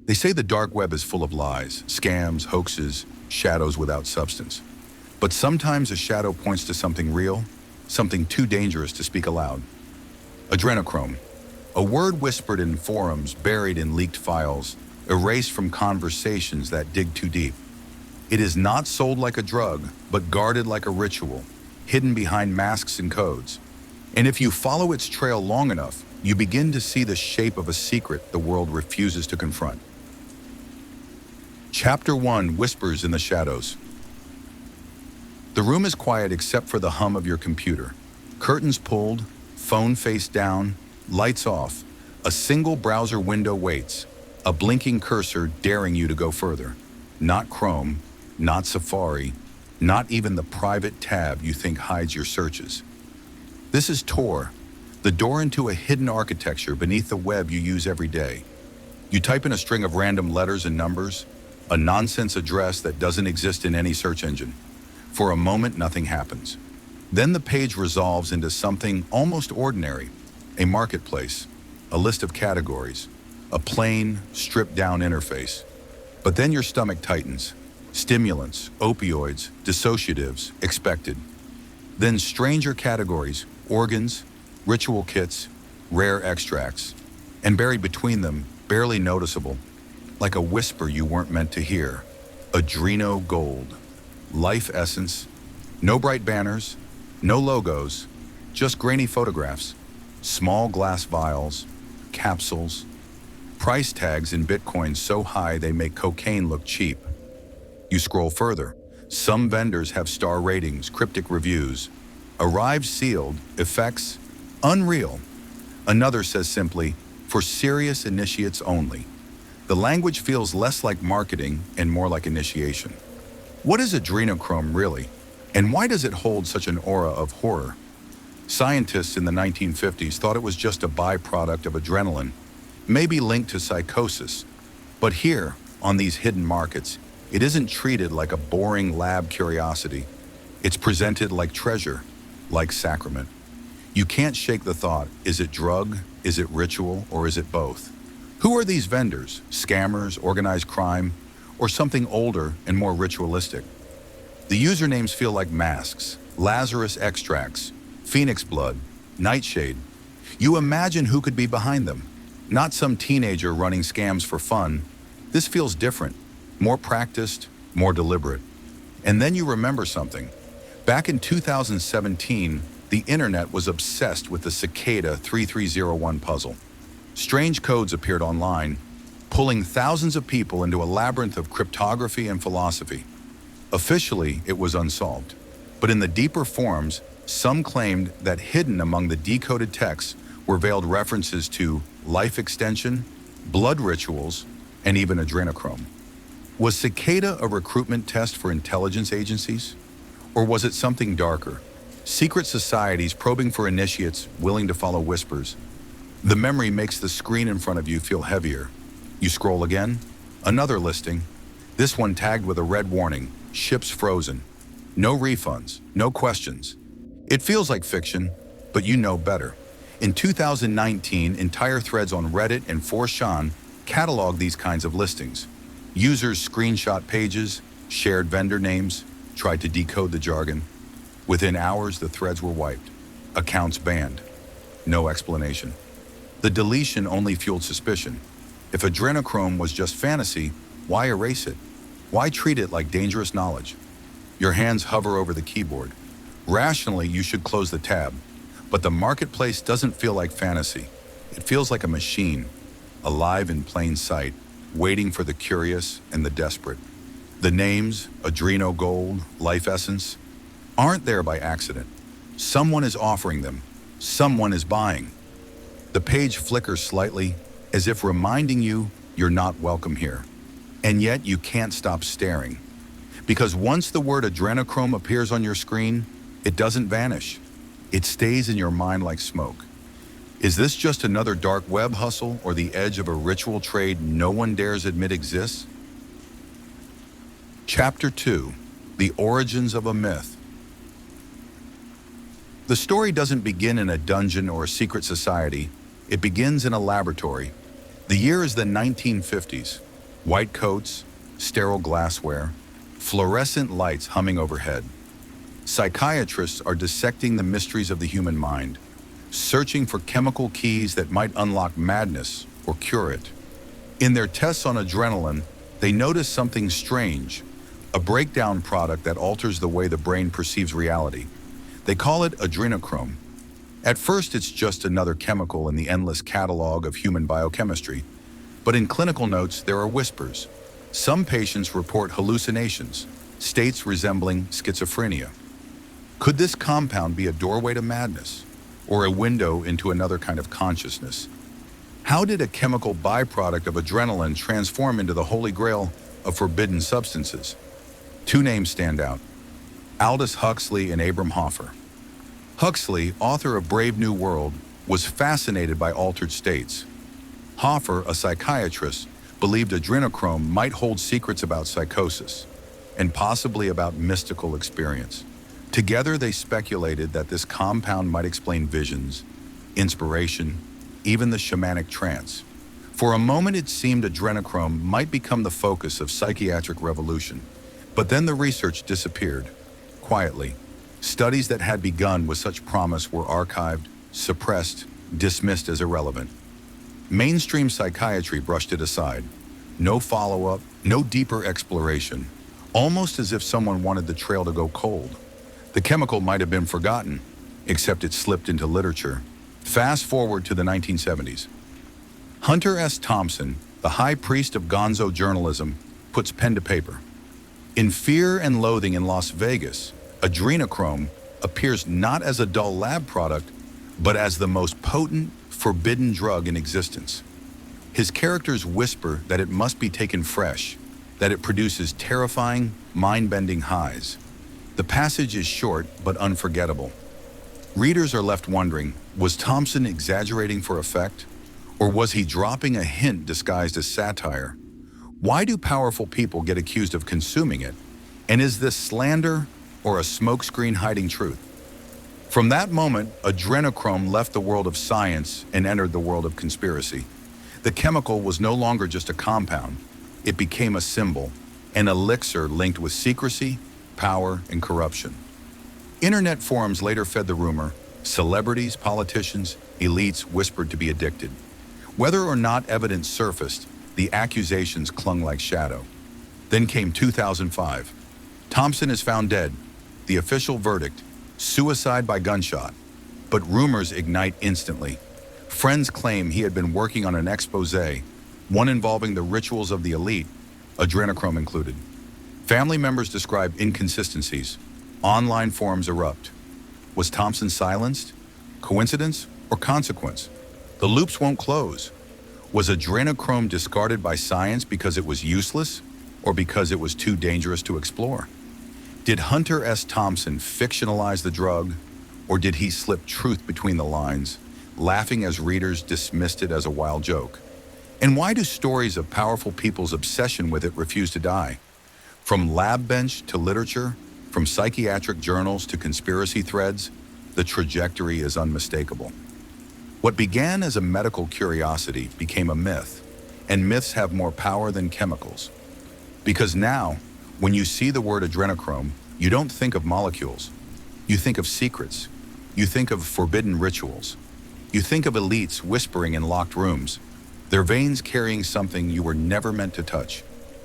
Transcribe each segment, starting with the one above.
They say the dark web is full of lies, scams, hoaxes, shadows without substance. But sometimes a shadow points to something real, something too dangerous to speak aloud. Adrenochrome, a word whispered in forums, buried in leaked files, erased from conversations that dig too deep. It is not sold like a drug, but guarded like a ritual, hidden behind masks and codes. And if you follow its trail long enough, you begin to see the shape of a secret the world refuses to confront. Chapter 1: Whispers in the Shadows. The room is quiet except for the hum of your computer. Curtains pulled, phone face down, lights off. A single browser window waits, a blinking cursor daring you to go further. Not Chrome, not Safari, not even the private tab you think hides your searches. This is Tor, the door into a hidden architecture beneath the web you use every day. You type in a string of random letters and numbers, a nonsense address that doesn't exist in any search engine. For a moment, nothing happens. Then the page resolves into something almost ordinary, a marketplace, a list of categories, a plain, stripped-down interface. But then your stomach tightens. Stimulants, opioids, dissociatives, expected. Then stranger categories, organs, ritual kits, rare extracts, and buried between them, barely noticeable, like a whisper you weren't meant to hear. Adreno Gold. Life essence. No bright banners, no logos, just grainy photographs. Small glass vials, capsules. Price tags in Bitcoin so high they make cocaine look cheap. You scroll further. Some vendors have star ratings, cryptic reviews. Arrived sealed, effects, unreal. Another says simply, for serious initiates only. The language feels less like marketing and more like initiation. What is adrenochrome really? And why does it hold such an aura of horror? Scientists in the 1950s thought it was just a byproduct of adrenaline, maybe linked to psychosis. But here, on these hidden markets, it isn't treated like a boring lab curiosity. It's presented like treasure, like sacrament. You can't shake the thought, is it drug, is it ritual, or is it both? Who are these vendors? Scammers, organized crime, or something older and more ritualistic? The usernames feel like masks, Lazarus extracts, Phoenix blood, Nightshade. You imagine who could be behind them. Not some teenager running scams for fun. This feels different, more practiced, more deliberate. And then you remember something. Back in 2017, the internet was obsessed with the Cicada 3301 puzzle. Strange codes appeared online, pulling thousands of people into a labyrinth of cryptography and philosophy. Officially, it was unsolved. But in the deeper forums, some claimed that hidden among the decoded texts were veiled references to life extension, blood rituals, and even adrenochrome. Was Cicada a recruitment test for intelligence agencies? Or was it something darker? Secret societies probing for initiates willing to follow whispers. The memory makes the screen in front of you feel heavier. You scroll again, another listing. This one tagged with a red warning, ships frozen. No refunds, no questions. It feels like fiction, but you know better. In 2019, entire threads on Reddit and 4chan cataloged these kinds of listings. Users screenshot pages, shared vendor names, tried to decode the jargon. Within hours, the threads were wiped. Accounts banned. No explanation. The deletion only fueled suspicion. If adrenochrome was just fantasy, why erase it? Why treat it like dangerous knowledge? Your hands hover over the keyboard. Rationally, you should close the tab. But the marketplace doesn't feel like fantasy. It feels like a machine, alive in plain sight, waiting for the curious and the desperate. The names, Adreno Gold, Life Essence, aren't there by accident. Someone is offering them. Someone is buying. The page flickers slightly, as if reminding you you're not welcome here. And yet you can't stop staring. Because once the word adrenochrome appears on your screen, it doesn't vanish. It stays in your mind like smoke. Is this just another dark web hustle or the edge of a ritual trade no one dares admit exists? Chapter 2: The Origins of a Myth. The story doesn't begin in a dungeon or a secret society. It begins in a laboratory. The year is the 1950s. White coats, sterile glassware, fluorescent lights humming overhead. Psychiatrists are dissecting the mysteries of the human mind, searching for chemical keys that might unlock madness or cure it. In their tests on adrenaline, they notice something strange, a breakdown product that alters the way the brain perceives reality. They call it adrenochrome. At first, it's just another chemical in the endless catalog of human biochemistry. But in clinical notes, there are whispers. Some patients report hallucinations, states resembling schizophrenia. Could this compound be a doorway to madness, or a window into another kind of consciousness? How did a chemical byproduct of adrenaline transform into the holy grail of forbidden substances? Two names stand out: Aldous Huxley and Abram Hoffer. Huxley, author of Brave New World, was fascinated by altered states. Hoffer, a psychiatrist, believed adrenochrome might hold secrets about psychosis, and possibly about mystical experience. Together, they speculated that this compound might explain visions, inspiration, even the shamanic trance. For a moment, it seemed adrenochrome might become the focus of psychiatric revolution. But then the research disappeared, quietly. Studies that had begun with such promise were archived, suppressed, dismissed as irrelevant. Mainstream psychiatry brushed it aside. No follow-up, no deeper exploration, almost as if someone wanted the trail to go cold. The chemical might have been forgotten, except it slipped into literature. Fast forward to the 1970s. Hunter S. Thompson, the high priest of gonzo journalism, puts pen to paper. In Fear and Loathing in Las Vegas, adrenochrome appears not as a dull lab product, but as the most potent, forbidden drug in existence. His characters whisper that it must be taken fresh, that it produces terrifying, mind-bending highs. The passage is short but unforgettable. Readers are left wondering, was Thompson exaggerating for effect? Or was he dropping a hint disguised as satire? Why do powerful people get accused of consuming it? And is this slander or a smokescreen hiding truth? From that moment, adrenochrome left the world of science and entered the world of conspiracy. The chemical was no longer just a compound. It became a symbol, an elixir linked with secrecy, power, and corruption. Internet forums later fed the rumor. Celebrities, politicians, elites whispered to be addicted. Whether or not evidence surfaced, the accusations clung like shadow. Then came 2005. Thompson is found dead. The official verdict: suicide by gunshot. But rumors ignite instantly. Friends claim he had been working on an expose, one involving the rituals of the elite, adrenochrome included. Family members describe inconsistencies. Online forums erupt. Was Thompson silenced? Coincidence or consequence? The loops won't close. Was adrenochrome discarded by science because it was useless, or because it was too dangerous to explore? Did Hunter S. Thompson fictionalize the drug, or did he slip truth between the lines, laughing as readers dismissed it as a wild joke? And why do stories of powerful people's obsession with it refuse to die? From lab bench to literature, from psychiatric journals to conspiracy threads, the trajectory is unmistakable. What began as a medical curiosity became a myth, and myths have more power than chemicals. Because now, when you see the word adrenochrome, you don't think of molecules. You think of secrets. You think of forbidden rituals. You think of elites whispering in locked rooms, their veins carrying something you were never meant to touch.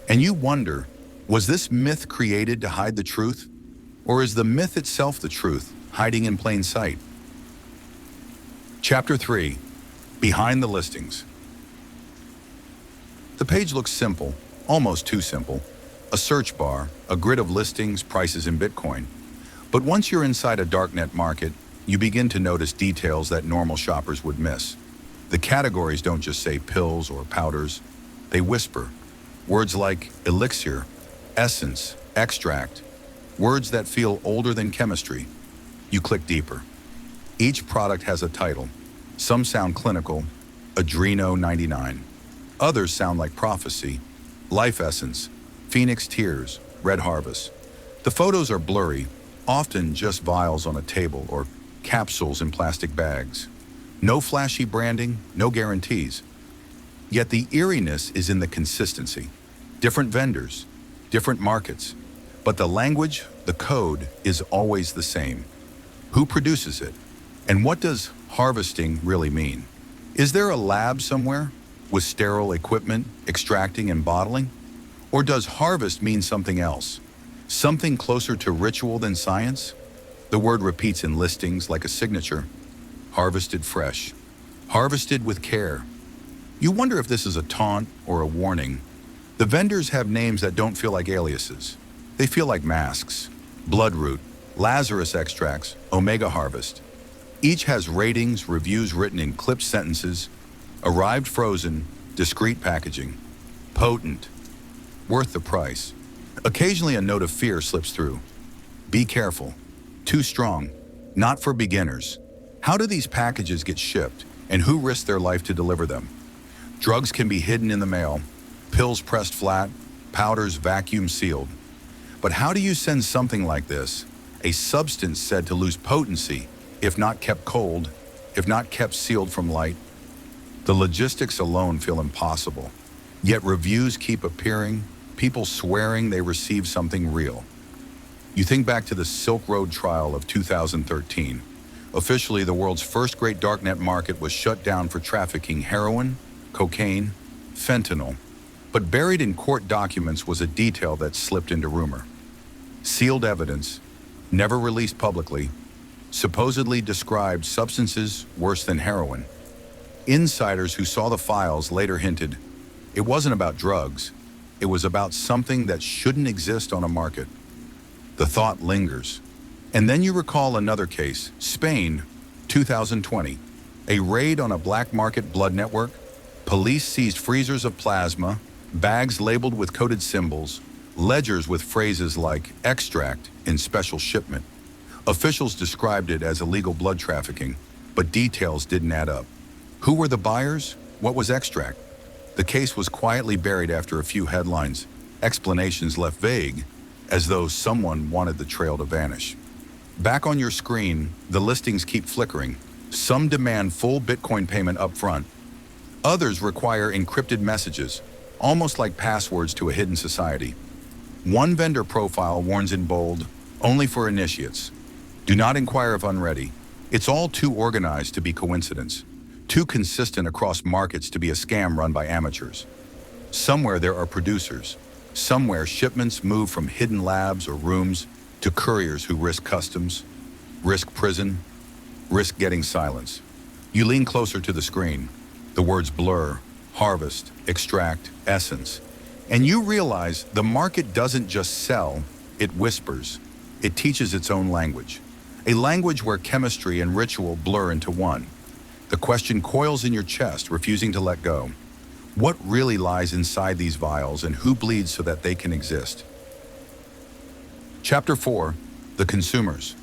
And you wonder, was this myth created to hide the truth? Or is the myth itself the truth, hiding in plain sight? Chapter 3. Behind the listings. The page looks simple, almost too simple. A search bar, a grid of listings, prices in Bitcoin. But once you're inside a darknet market, you begin to notice details that normal shoppers would miss. The categories don't just say pills or powders. They whisper. Words like elixir, essence, extract. Words that feel older than chemistry. You click deeper. Each product has a title. Some sound clinical, Adreno 99. Others sound like prophecy, life essence, phoenix tears, red harvest. The photos are blurry, often just vials on a table or capsules in plastic bags. No flashy branding, no guarantees. Yet the eeriness is in the consistency. Different vendors, different markets, but the language, the code, is always the same. Who produces it? And what does harvesting really mean? Is there a lab somewhere with sterile equipment, extracting and bottling? Or does harvest mean something else? Something closer to ritual than science? The word repeats in listings like a signature. Harvested fresh. Harvested with care. You wonder if this is a taunt or a warning. The vendors have names that don't feel like aliases. They feel like masks. Bloodroot, Lazarus extracts, Omega Harvest. Each has ratings, reviews written in clipped sentences, arrived frozen, discreet packaging. Potent. Worth the price. Occasionally a note of fear slips through. Be careful. Too strong. Not for beginners. How do these packages get shipped, and who risks their life to deliver them? Drugs can be hidden in the mail, pills pressed flat, powders vacuum sealed. But how do you send something like this, a substance said to lose potency, if not kept cold, if not kept sealed from light? The logistics alone feel impossible. Yet reviews keep appearing, people swearing they received something real. You think back to the Silk Road trial of 2013. Officially, the world's first great darknet market was shut down for trafficking heroin, cocaine, fentanyl. But buried in court documents was a detail that slipped into rumor. Sealed evidence, never released publicly, supposedly described substances worse than heroin. Insiders who saw the files later hinted it wasn't about drugs, it was about something that shouldn't exist on a market. The thought lingers. And then you recall another case, Spain, 2020. A raid on a black market blood network. Police seized freezers of plasma, bags labeled with coded symbols, ledgers with phrases like extract in special shipment. Officials described it as illegal blood trafficking, but details didn't add up. Who were the buyers? What was extract? The case was quietly buried after a few headlines, explanations left vague, as though someone wanted the trail to vanish. Back on your screen, the listings keep flickering. Some demand full Bitcoin payment up front. Others require encrypted messages, almost like passwords to a hidden society. One vendor profile warns in bold, only for initiates. Do not inquire if unready. It's all too organized to be coincidence, too consistent across markets to be a scam run by amateurs. Somewhere there are producers. Somewhere shipments move from hidden labs or rooms to couriers who risk customs, risk prison, risk getting silence. You lean closer to the screen. The words blur, harvest, extract, essence. And you realize the market doesn't just sell, it whispers. It teaches its own language. A language where chemistry and ritual blur into one. The question coils in your chest, refusing to let go. What really lies inside these vials, and who bleeds so that they can exist? Chapter 4, The Consumers.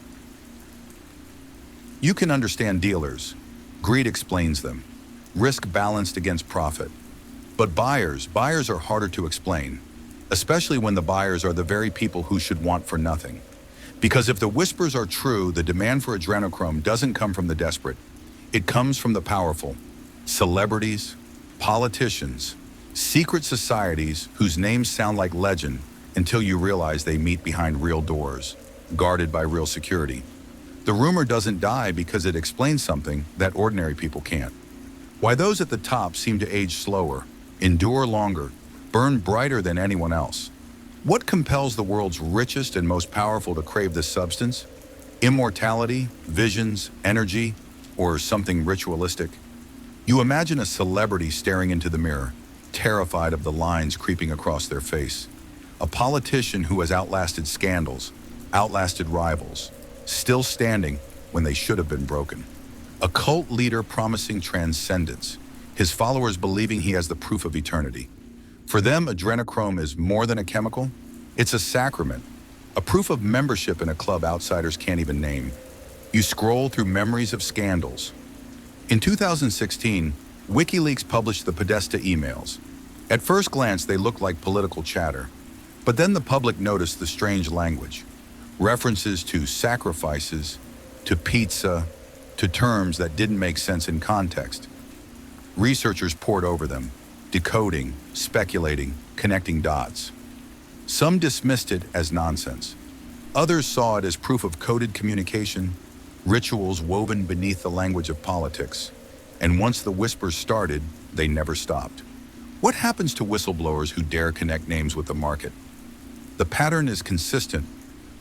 You can understand dealers. Greed explains them. Risk balanced against profit. But buyers are harder to explain, especially when the buyers are the very people who should want for nothing. Because if the whispers are true, the demand for adrenochrome doesn't come from the desperate. It comes from the powerful. Celebrities, politicians, secret societies whose names sound like legend until you realize they meet behind real doors, guarded by real security. The rumor doesn't die because it explains something that ordinary people can't. Why those at the top seem to age slower, endure longer, burn brighter than anyone else. What compels the world's richest and most powerful to crave this substance? Immortality, visions, energy, or something ritualistic? You imagine a celebrity staring into the mirror, terrified of the lines creeping across their face. A politician who has outlasted scandals, outlasted rivals, still standing when they should have been broken. A cult leader promising transcendence, his followers believing he has the proof of eternity. For them, adrenochrome is more than a chemical. It's a sacrament, a proof of membership in a club outsiders can't even name. You scroll through memories of scandals. In 2016, WikiLeaks published the Podesta emails. At first glance, they looked like political chatter. But then the public noticed the strange language. References to sacrifices, to pizza, to terms that didn't make sense in context. Researchers pored over them, decoding, speculating, connecting dots. Some dismissed it as nonsense. Others saw it as proof of coded communication, rituals woven beneath the language of politics. And once the whispers started, they never stopped. What happens to whistleblowers who dare connect names with the market? The pattern is consistent.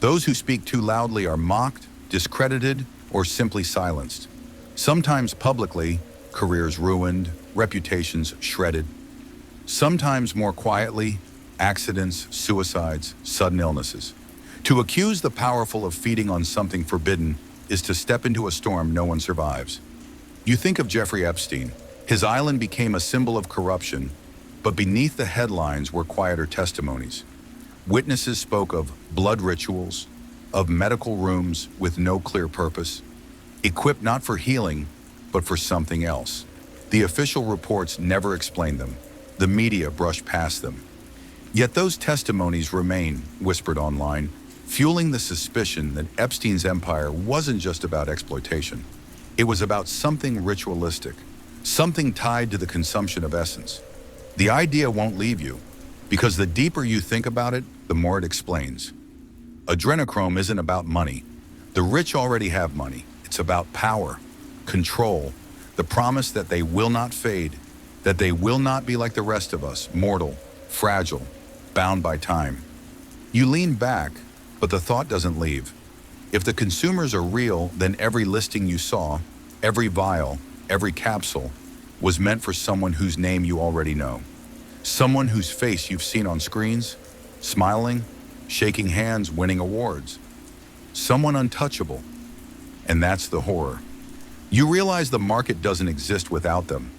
Those who speak too loudly are mocked, discredited, or simply silenced. Sometimes publicly, careers ruined, reputations shredded. Sometimes more quietly, accidents, suicides, sudden illnesses. To accuse the powerful of feeding on something forbidden is to step into a storm no one survives. You think of Jeffrey Epstein. His island became a symbol of corruption, but beneath the headlines were quieter testimonies. Witnesses spoke of blood rituals, of medical rooms with no clear purpose, equipped not for healing, but for something else. The official reports never explained them. The media brushed past them. Yet those testimonies remain, whispered online, fueling the suspicion that Epstein's empire wasn't just about exploitation. It was about something ritualistic, something tied to the consumption of essence. The idea won't leave you, because the deeper you think about it, the more it explains. Adrenochrome isn't about money. The rich already have money. It's about power, control, the promise that they will not fade, that they will not be like the rest of us, mortal, fragile, bound by time. You lean back, but the thought doesn't leave. If the consumers are real, then every listing you saw, every vial, every capsule, was meant for someone whose name you already know. Someone whose face you've seen on screens, smiling, shaking hands, winning awards. Someone untouchable. And that's the horror. You realize the market doesn't exist without them.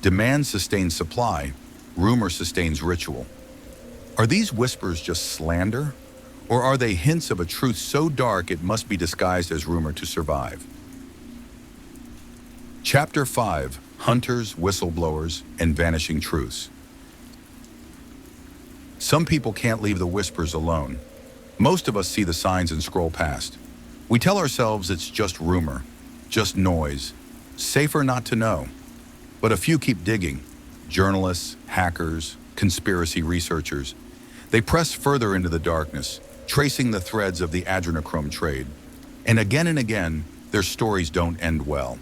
Demand sustains supply, rumor sustains ritual. Are these whispers just slander? Or are they hints of a truth so dark it must be disguised as rumor to survive? Chapter 5: Hunters, Whistleblowers, and Vanishing Truths. Some people can't leave the whispers alone. Most of us see the signs and scroll past. We tell ourselves it's just rumor, just noise, safer not to know. But a few keep digging. Journalists, hackers, conspiracy researchers. They press further into the darkness, tracing the threads of the adrenochrome trade. And again, their stories don't end well.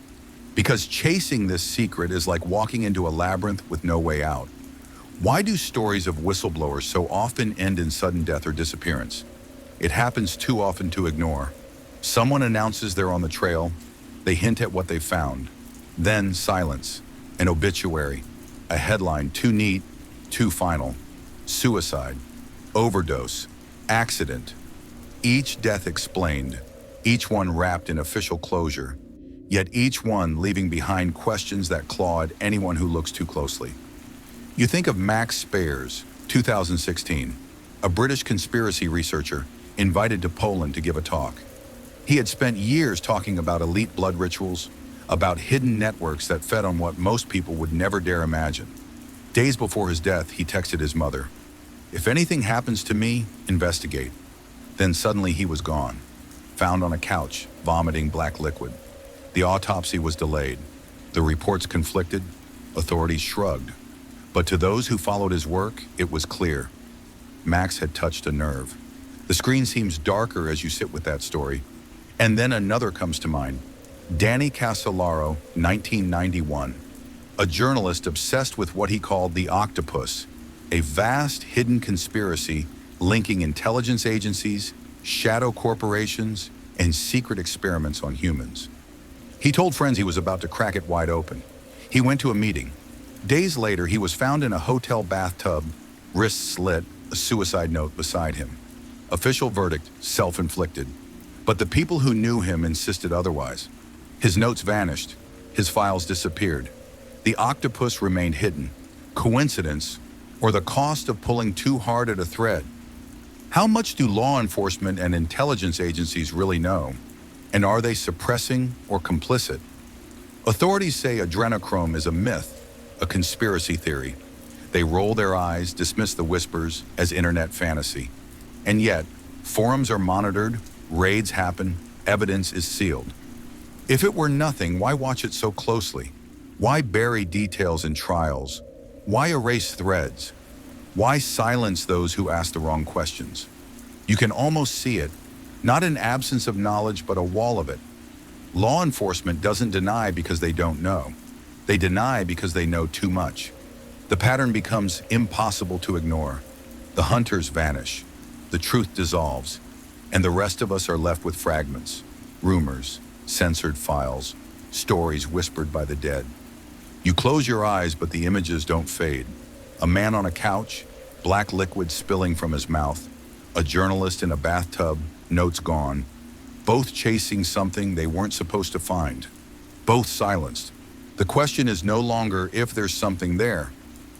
Because chasing this secret is like walking into a labyrinth with no way out. Why do stories of whistleblowers so often end in sudden death or disappearance? It happens too often to ignore. Someone announces they're on the trail, they hint at what they found. Then silence, an obituary, a headline too neat, too final. Suicide, overdose, accident. Each death explained, each one wrapped in official closure, yet each one leaving behind questions that clawed anyone who looks too closely. You think of Max Spears, 2016, a British conspiracy researcher invited to Poland to give a talk. He had spent years talking about elite blood rituals, about hidden networks that fed on what most people would never dare imagine. Days before his death, he texted his mother, "If anything happens to me, investigate." Then suddenly he was gone, found on a couch, vomiting black liquid. The autopsy was delayed. The reports conflicted. Authorities shrugged. But to those who followed his work, it was clear. Max had touched a nerve. The screen seems darker as you sit with that story. And then another comes to mind. Danny Casolaro, 1991. A journalist obsessed with what he called the octopus, a vast hidden conspiracy linking intelligence agencies, shadow corporations, and secret experiments on humans. He told friends he was about to crack it wide open. He went to a meeting. Days later, he was found in a hotel bathtub, wrists slit, a suicide note beside him. Official verdict, self-inflicted. But the people who knew him insisted otherwise. His notes vanished. His files disappeared. The octopus remained hidden. Coincidence, or the cost of pulling too hard at a thread? How much do law enforcement and intelligence agencies really know? And are they suppressing or complicit? Authorities say adrenochrome is a myth, a conspiracy theory. They roll their eyes, dismiss the whispers as internet fantasy. And yet, forums are monitored, raids happen, evidence is sealed. If it were nothing, why watch it so closely? Why bury details in trials? Why erase threads? Why silence those who ask the wrong questions? You can almost see it, not an absence of knowledge, but a wall of it. Law enforcement doesn't deny because they don't know. They deny because they know too much. The pattern becomes impossible to ignore. The hunters vanish, the truth dissolves, and the rest of us are left with fragments, rumors, censored files, stories whispered by the dead. You close your eyes, but the images don't fade. A man on a couch, black liquid spilling from his mouth. A journalist in a bathtub, notes gone. Both chasing something they weren't supposed to find. Both silenced. The question is no longer if there's something there.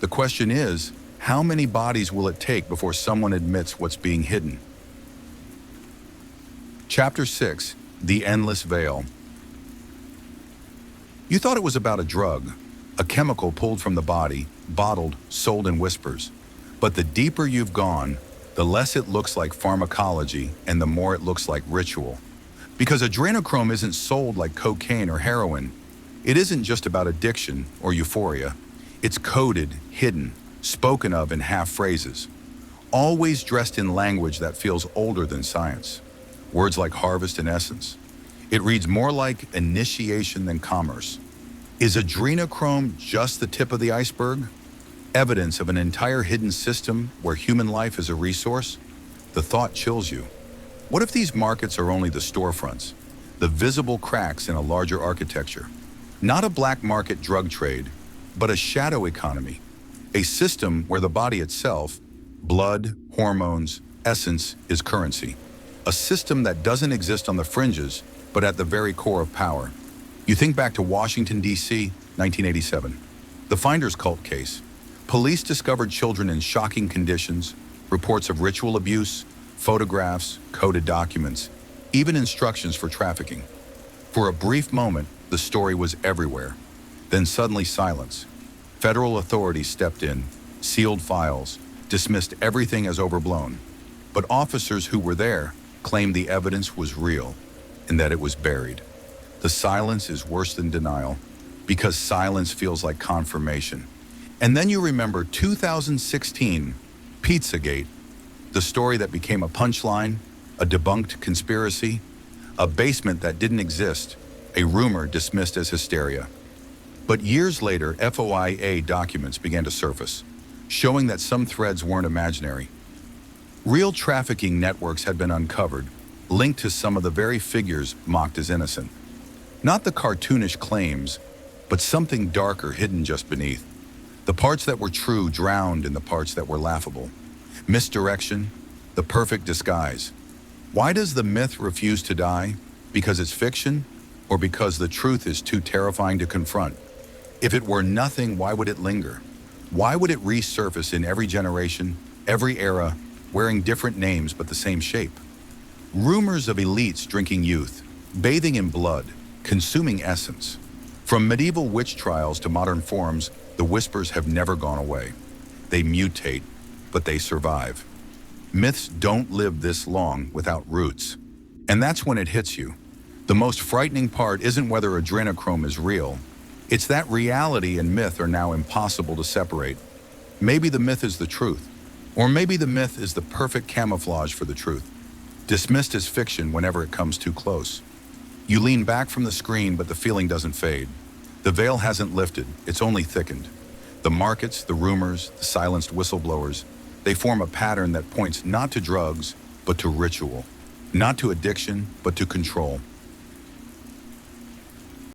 The question is, how many bodies will it take before someone admits what's being hidden? Chapter 6, The Endless Veil. You thought it was about a drug, a chemical pulled from the body, bottled, sold in whispers. But the deeper you've gone, the less it looks like pharmacology and the more it looks like ritual. Because adrenochrome isn't sold like cocaine or heroin. It isn't just about addiction or euphoria. It's coded, hidden, spoken of in half phrases, always dressed in language that feels older than science. Words like harvest and essence. It reads more like initiation than commerce. Is adrenochrome just the tip of the iceberg? Evidence of an entire hidden system where human life is a resource? The thought chills you. What if these markets are only the storefronts, the visible cracks in a larger architecture? Not a black market drug trade, but a shadow economy, a system where the body itself, blood, hormones, essence, is currency. A system that doesn't exist on the fringes, but at the very core of power. You think back to Washington, D.C., 1987. The Finders cult case. Police discovered children in shocking conditions, reports of ritual abuse, photographs, coded documents, even instructions for trafficking. For a brief moment, the story was everywhere. Then suddenly silence. Federal authorities stepped in, sealed files, dismissed everything as overblown. But officers who were there claimed the evidence was real and that it was buried. The silence is worse than denial because silence feels like confirmation. And then you remember 2016, Pizzagate, the story that became a punchline, a debunked conspiracy, a basement that didn't exist, a rumor dismissed as hysteria. But years later, FOIA documents began to surface, showing that some threads weren't imaginary. Real trafficking networks had been uncovered, linked to some of the very figures mocked as innocent. Not the cartoonish claims, but something darker hidden just beneath. The parts that were true drowned in the parts that were laughable. Misdirection, the perfect disguise. Why does the myth refuse to die? Because it's fiction, or because the truth is too terrifying to confront? If it were nothing, why would it linger? Why would it resurface in every generation, every era, wearing different names but the same shape? Rumors of elites drinking youth, bathing in blood, consuming essence. From medieval witch trials to modern forums, the whispers have never gone away. They mutate, but they survive. Myths don't live this long without roots. And that's when it hits you. The most frightening part isn't whether adrenochrome is real. It's that reality and myth are now impossible to separate. Maybe the myth is the truth, or maybe the myth is the perfect camouflage for the truth, dismissed as fiction whenever it comes too close. You lean back from the screen, but the feeling doesn't fade. The veil hasn't lifted, it's only thickened. The markets, the rumors, the silenced whistleblowers, they form a pattern that points not to drugs, but to ritual. Not to addiction, but to control.